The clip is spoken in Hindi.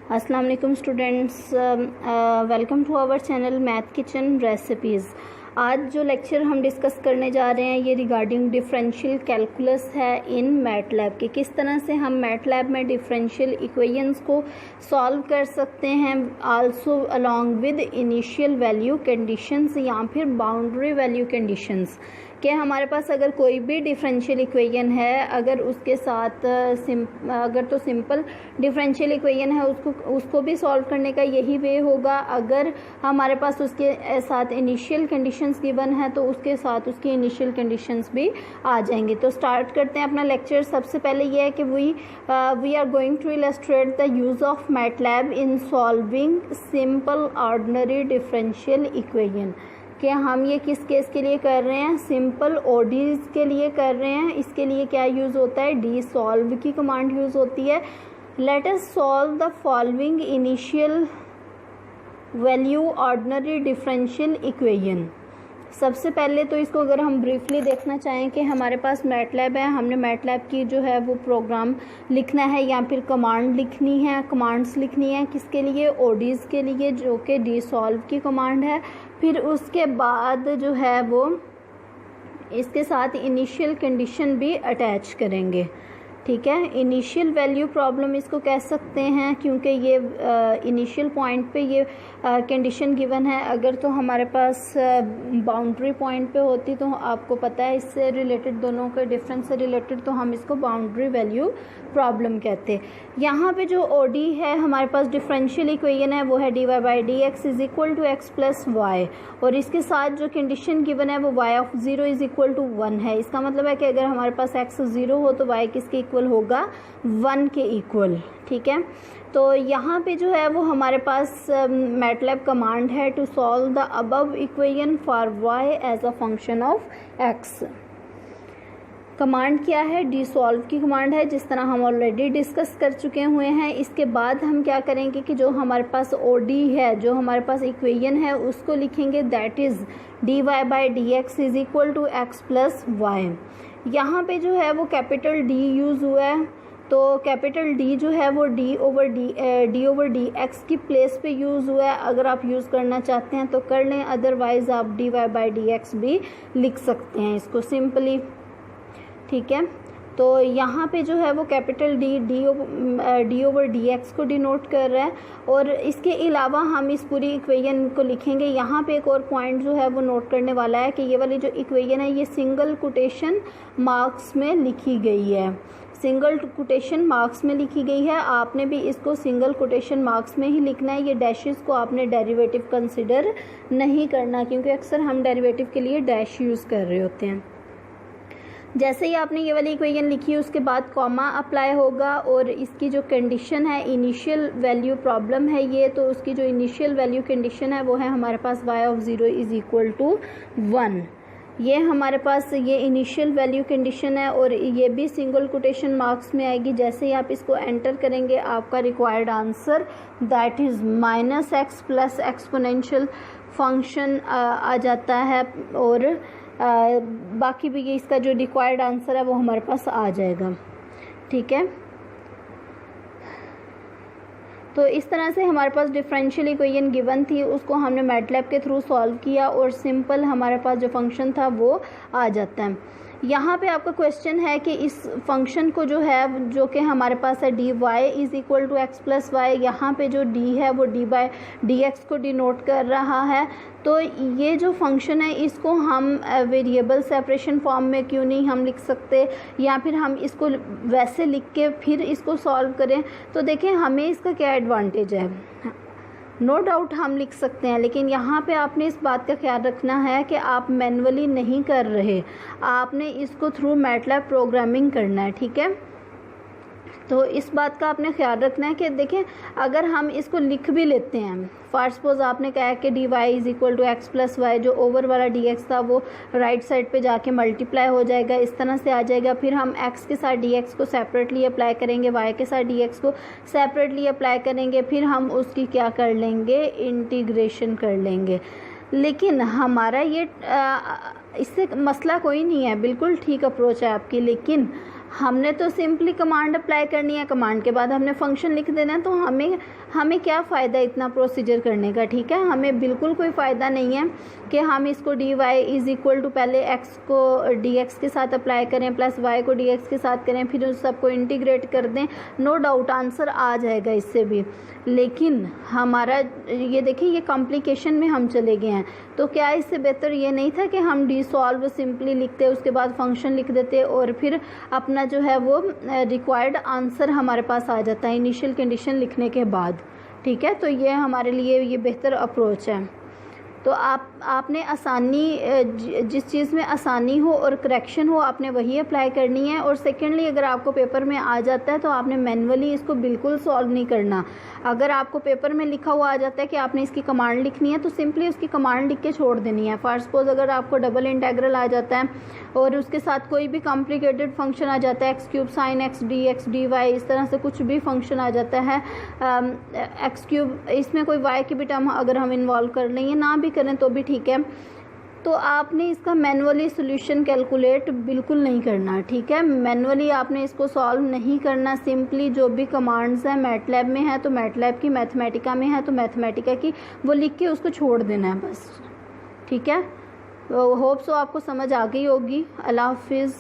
अस्सलाम वालेकुम students, welcome to our channel math kitchen recipes. आज जो लेक्चर हम डिस्कस करने जा रहे हैं ये रिगार्डिंग डिफरेंशियल कैलकुलस है इन मैटलैब के। किस तरह से हम मैटलैब में डिफरेंशियल इक्वेशंस को सॉल्व कर सकते हैं, also along with initial value conditions या फिर बाउंड्री वैल्यू कंडीशंस। कि हमारे पास अगर कोई भी डिफरेंशियल इक्वेशन है, अगर उसके साथ अगर तो सिंपल डिफरेंशियल इक्वेशन है उसको भी सॉल्व करने का यही वे होगा। अगर हमारे पास उसके साथ इनिशियल कंडीशंस गिवन है तो उसके साथ उसकी इनिशियल कंडीशंस भी आ जाएंगी। तो स्टार्ट करते हैं अपना लेक्चर। सबसे पहले ये है कि we are going to illustrate the use of MATLAB in solving simple ordinary differential equation. कि हम ये किस केस के लिए कर रहे हैं, सिंपल ओडीज के लिए कर रहे हैं। इसके लिए क्या यूज़ होता है, डी सॉल्व की कमांड यूज़ होती है। Let us solve the following initial value ordinary differential equation. सबसे पहले तो इसको अगर हम ब्रीफली देखना चाहें कि हमारे पास मैटलैब है, हमने मैटलैब की जो है वो प्रोग्राम लिखना है या फिर कमांड लिखनी है, कमांड्स लिखनी है किसके लिए, ओडीज़ के लिए, जो कि डी सॉल्व की कमांड है। फिर उसके बाद जो है वो इसके साथ इनिशियल कंडीशन भी अटैच करेंगे। ठीक है, इनिशियल वैल्यू प्रॉब्लम इसको कह सकते हैं क्योंकि ये इनिशियल पॉइंट पे ये कंडीशन गिवन है। अगर तो हमारे पास बाउंड्री पॉइंट पे होती तो आपको पता है इससे रिलेटेड, दोनों के डिफरेंस से रिलेटेड, तो हम इसको बाउंड्री वैल्यू प्रॉब्लम कहते हैं। यहाँ पे जो ओडी है हमारे पास डिफरेंशियल इक्वेशन है वो है d y by d x is equal to x plus y, और इसके साथ जो कंडीशन गिवन है वो y of zero is equal to one है। इसका मतलब है कि अगर हमारे पास एक्स ज़ीरो हो तो वाई किसके इक्वल होगा, वन के इक्वल। ठीक है, तो यहाँ पे जो है वो हमारे पास मैटलैब कमांड है to solve the above equation for y as a function of x. Command क्या है, डी सॉल्व की कमांड है, जिस तरह हम ऑलरेडी डिस्कस कर चुके हुए हैं। इसके बाद हम क्या करेंगे कि जो हमारे पास ओडी है, जो हमारे पास इक्वेशन है उसको लिखेंगे, that is d y by d x is equal to x plus y. यहाँ पे जो है वो कैपिटल डी यूज़ हुआ है, तो कैपिटल डी जो है वो डी ओवर डी एक्स की प्लेस पे यूज़ हुआ है। अगर आप यूज़ करना चाहते हैं तो कर लें, अदरवाइज़ आप d y by d x भी लिख सकते हैं इसको सिंपली। ठीक है, तो यहाँ पे जो है वो capital D over D x को डिनोट कर रहा है। और इसके अलावा हम इस पूरी इक्वेशन को लिखेंगे। यहाँ पे एक और पॉइंट जो है वो नोट करने वाला है कि ये वाली जो इक्वेशन है ये सिंगल कोटेशन मार्क्स में लिखी गई है, सिंगल कोटेशन मार्क्स में लिखी गई है। आपने भी इसको सिंगल कोटेशन मार्क्स में ही लिखना है। ये डैशेस को आपने डेरिवेटिव कंसिडर नहीं करना, क्योंकि अक्सर हम डेरिवेटिव के लिए डैश यूज़ कर रहे होते हैं। जैसे ही आपने ये वाली इक्वेशन लिखी उसके बाद कॉमा अप्लाई होगा, और इसकी जो कंडीशन है, इनिशियल वैल्यू प्रॉब्लम है ये, तो उसकी जो इनिशियल वैल्यू कंडीशन है वो है हमारे पास y of zero is equal to one. ये हमारे पास ये इनिशियल वैल्यू कंडीशन है और ये भी सिंगल कोटेशन मार्क्स में आएगी। जैसे ही आप इसको एंटर करेंगे आपका required answer that is minus X plus exponential function आ जाता है, और बाकी भी ये इसका जो रिक्वायर्ड आंसर है वो हमारे पास आ जाएगा। ठीक है, तो इस तरह से हमारे पास डिफरेंशियल इक्वेशन गिवन थी, उसको हमने मैटलैब के थ्रू सॉल्व किया और सिंपल हमारे पास जो फंक्शन था वो आ जाता है। यहाँ पे आपका क्वेश्चन है कि इस फंक्शन को जो है, जो कि हमारे पास है d y is equal to x plus y, यहाँ पे जो डी है वो डी बाई डी एक्स को डिनोट कर रहा है। तो ये जो फंक्शन है इसको हम वेरिएबल सेपरेशन फॉर्म में क्यों नहीं हम लिख सकते, या फिर हम इसको वैसे लिख के फिर इसको सॉल्व करें। तो देखें हमें इसका क्या एडवांटेज है, नो डाउट हम लिख सकते हैं, लेकिन यहाँ पे आपने इस बात का ख्याल रखना है कि आप मैनुअली नहीं कर रहे, आपने इसको थ्रू मैटलैब प्रोग्रामिंग करना है। ठीक है, तो इस बात का आपने ख्याल रखना है कि देखें अगर हम इसको लिख भी लेते हैं, फॉर सपोज आपने कहा कि d y is equal to x plus y, जो ओवर वाला डी एक्स था वो राइट साइड पे जाके मल्टीप्लाई हो जाएगा, इस तरह से आ जाएगा। फिर हम एक्स के साथ डी एक्स को सेपरेटली अप्लाई करेंगे, वाई के साथ डी एक्स को सेपरेटली अप्लाई करेंगे, फिर हम उसकी क्या कर लेंगे, इंटीग्रेशन कर लेंगे। लेकिन हमारा ये इससे मसला कोई नहीं है, बिल्कुल ठीक अप्रोच है आपकी, लेकिन हमने तो सिंपली कमांड अप्लाई करनी है, कमांड के बाद हमने फंक्शन लिख देना है, तो हमें क्या फ़ायदा इतना प्रोसीजर करने का, ठीक है। हमें बिल्कुल कोई फ़ायदा नहीं है कि हम इसको dy इज़ इक्वल टू पहले x को dx के साथ अप्लाई करें प्लस y को dx के साथ करें, फिर उस सबको इंटीग्रेट कर दें। नो डाउट आंसर आ जाएगा इससे भी, लेकिन हमारा ये देखिए ये कॉम्प्लिकेशन में हम चले गए हैं। तो क्या इससे बेहतर ये नहीं था कि हम डी सॉल्व सिंपली लिखते, उसके बाद फंक्शन लिख देते और फिर अपना जो है वो रिक्वायर्ड आंसर हमारे पास आ जाता है इनिशियल कंडीशन लिखने के बाद, ठीक है। तो ये हमारे लिए ये बेहतर अप्रोच है। तो आपने आसानी, जिस चीज़ में आसानी हो और करेक्शन हो आपने वही अप्लाई करनी है। और सेकेंडली अगर आपको पेपर में आ जाता है तो आपने मैनुअली इसको बिल्कुल सॉल्व नहीं करना। अगर आपको पेपर में लिखा हुआ आ जाता है कि आपने इसकी कमांड लिखनी है तो सिंपली उसकी कमांड लिख के छोड़ देनी है। फॉर सपोज अगर आपको डबल इंटेग्रल आ जाता है और उसके साथ कोई भी कॉम्प्लिकेटेड फंक्शन आ जाता है, x cube sine x d x d y, इस तरह से कुछ भी फंक्शन आ जाता है, एक्स क्यूब, इसमें कोई वाई की भी टर्म अगर हम इन्वॉल्व कर लेंगे, ना भी करें तो भी ठीक है, तो आपने इसका मैनुअली सॉल्यूशन कैलकुलेट बिल्कुल नहीं करना, ठीक है। मैनुअली आपने इसको सॉल्व नहीं करना। सिंपली जो भी कमांड्स हैं मैटलैब में है तो मैटलैब की, मैथमेटिका में है तो मैथमेटिका की, वो लिख के उसको छोड़ देना है बस, ठीक है। होप सो आपको समझ आ गई होगी। अल्लाह हाफिज़।